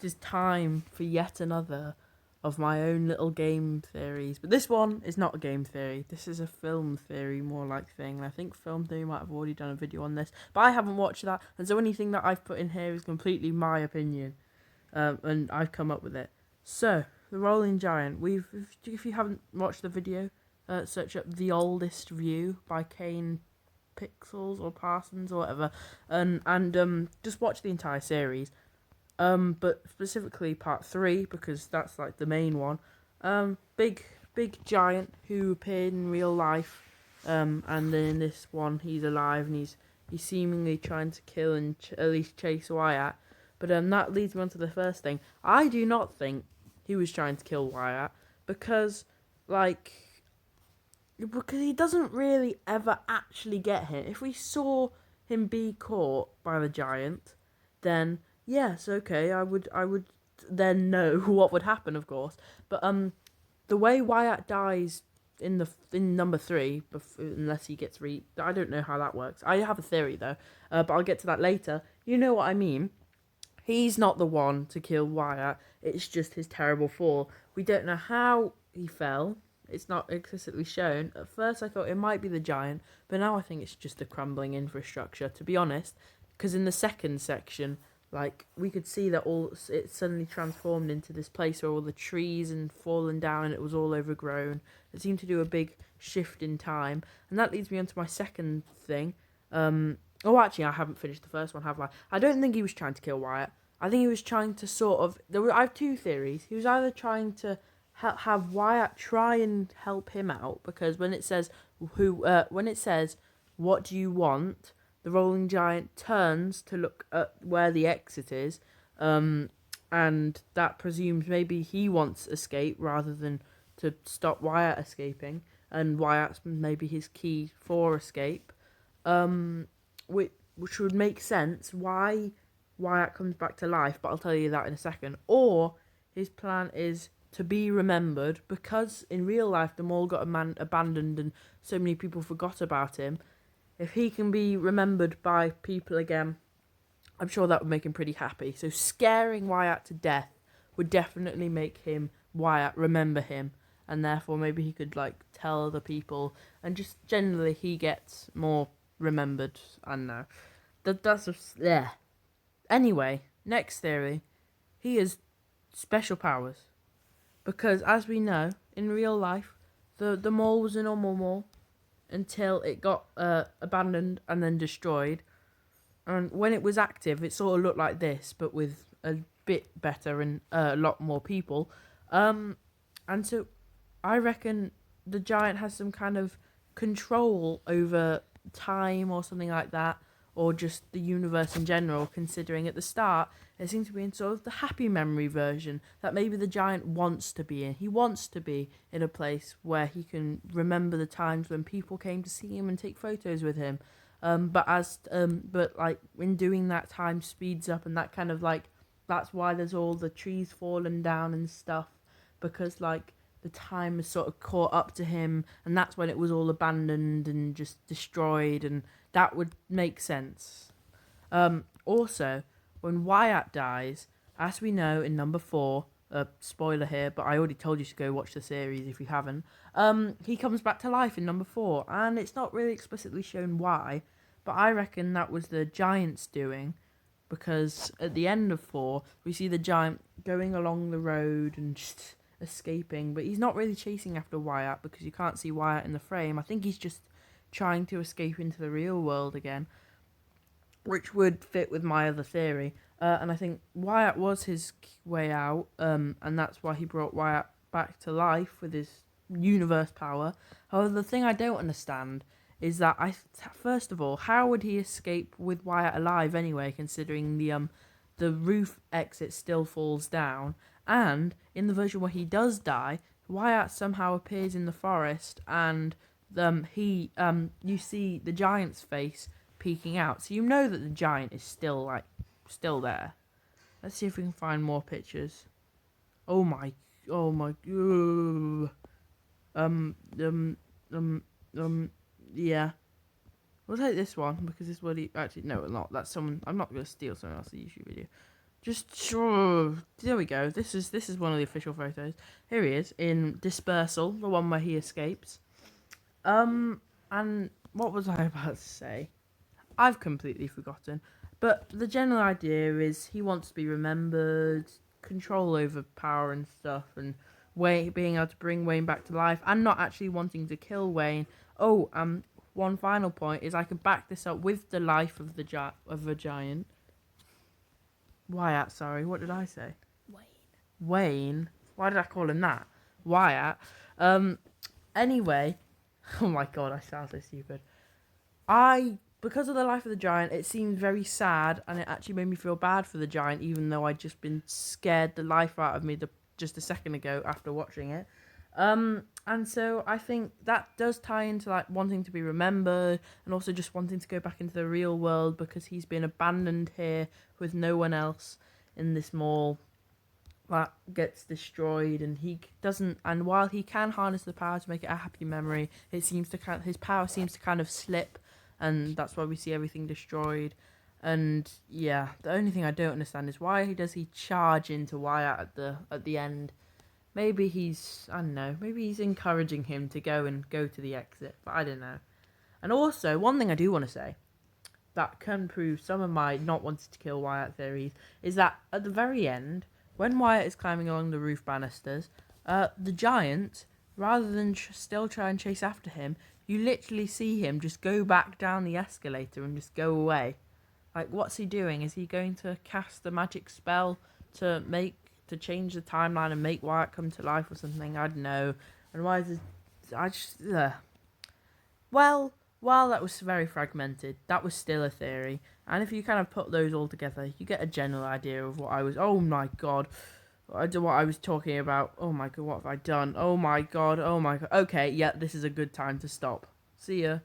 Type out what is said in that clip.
is time for yet another of my own little game theories. But this one is not a game theory. This is a film theory, more like thing. And I think Film Theory might have already done a video on this, but I haven't watched that. And so anything that I've put in here is completely my opinion, and I've come up with it. So the Rolling Giant. If you haven't watched the video, search up The Oldest View by Kane Pixels or Parsons or whatever, and just watch the entire series. But specifically part 3, because that's like the main one. Big giant who appeared in real life. And then in this one he's alive and he's seemingly trying to kill and at least chase Wyatt. But that leads me on to the first thing. I do not think he was trying to kill Wyatt because he doesn't really ever actually get him. If we saw him be caught by the giant, then yes, okay, I would then know what would happen, of course. But the way Wyatt dies in number 3, unless he gets I don't know how that works. I have a theory though, but I'll get to that later. You know what I mean. He's not the one to kill Wyatt. It's just his terrible fall. We don't know how he fell. It's not explicitly shown. At first I thought it might be the giant, but now I think it's just the crumbling infrastructure, to be honest. Because in the second section, we could see that it suddenly transformed into this place where all the trees and fallen down and it was all overgrown. It seemed to do a big shift in time. And that leads me on to my second thing. Actually, I haven't finished the first one, have I? I don't think he was trying to kill Wyatt. I think he was trying to I have two theories. He was either trying to have Wyatt try and help him out, because when it says, what do you want? The Rolling Giant turns to look at where the exit is, and that presumes maybe he wants escape rather than to stop Wyatt escaping, and Wyatt's maybe his key for escape, which would make sense why Wyatt comes back to life, but I'll tell you that in a second. Or his plan is to be remembered, because in real life the mall got abandoned and so many people forgot about him. If he can be remembered by people again, I'm sure that would make him pretty happy. So scaring Wyatt to death would definitely make Wyatt remember him, and therefore maybe he could tell other people, and just generally he gets more remembered. I don't know. That's just there. Anyway, next theory. He has special powers. Because as we know, in real life, the mall was a normal mall until it got abandoned and then destroyed. And when it was active, it sort of looked like this, but with a bit better and a lot more people. And so I reckon the giant has some kind of control over time or something like that, or just the universe in general, considering at the start it seems to be in sort of the happy memory version that maybe the giant wants to be in. He wants to be in a place where he can remember the times when people came to see him and take photos with him. But in doing that, time speeds up, and that kind of that's why there's all the trees falling down and stuff, because the time has sort of caught up to him, and that's when it was all abandoned and just destroyed, and that would make sense. Also, when Wyatt dies, as we know in number 4, spoiler here, but I already told you to go watch the series if you haven't, he comes back to life in number 4, and it's not really explicitly shown why, but I reckon that was the giant's doing, because at the end of 4, we see the giant going along the road and just escaping, but he's not really chasing after Wyatt, because you can't see Wyatt in the frame. I think he's just trying to escape into the real world again, which would fit with my other theory. And I think Wyatt was his way out, and that's why he brought Wyatt back to life with his universe power. However, the thing I don't understand is that first of all, how would he escape with Wyatt alive anyway, considering the roof exit still falls down, and in the version where he does die, Wyatt somehow appears in the forest, and you see the giant's face peeking out, so you know that the giant is still there. Let's see if we can find more pictures. Oh my, yeah. We'll take this one, because this is what he, actually, no, not, that's someone, I'm not going to steal someone else's YouTube video. There we go. This is one of the official photos. Here he is in Dispersal, the one where he escapes. And what was I about to say? I've completely forgotten. But the general idea is he wants to be remembered, control over power and stuff, and being able to bring Wayne back to life, and not actually wanting to kill Wayne. Oh, one final point is I can back this up with the life of of a giant. Wyatt, sorry, what did I say? Wayne. Why did I call him that? Wyatt. Anyway, oh my god, I sound so stupid. Because of the life of the giant, it seemed very sad, and it actually made me feel bad for the giant, even though I'd just been scared the life out of me just a second ago after watching it. And so I think that does tie into like wanting to be remembered, and also just wanting to go back into the real world because he's been abandoned here with no one else in this mall that gets destroyed, and he doesn't. And while he can harness the power to make it a happy memory, his power seems to kind of slip, and that's why we see everything destroyed. And yeah, the only thing I don't understand is why does he charge into Wyatt at the end? Maybe I don't know, maybe he's encouraging him to go to the exit, but I don't know. And also, one thing I do want to say that can prove some of my not wanting to kill Wyatt theories is that at the very end, when Wyatt is climbing along the roof banisters, the giant, rather than still try and chase after him, you literally see him just go back down the escalator and just go away. Like, what's he doing? Is he going to cast the magic spell to change the timeline and make Wyatt come to life or something? I don't know. And why is it? Well, while that was very fragmented, that was still a theory. And if you kind of put those all together, you get a general idea of what I was. Oh my god. I do what I was talking about. Oh my god, what have I done? Oh my god, oh my god. Okay, yeah, this is a good time to stop. See ya.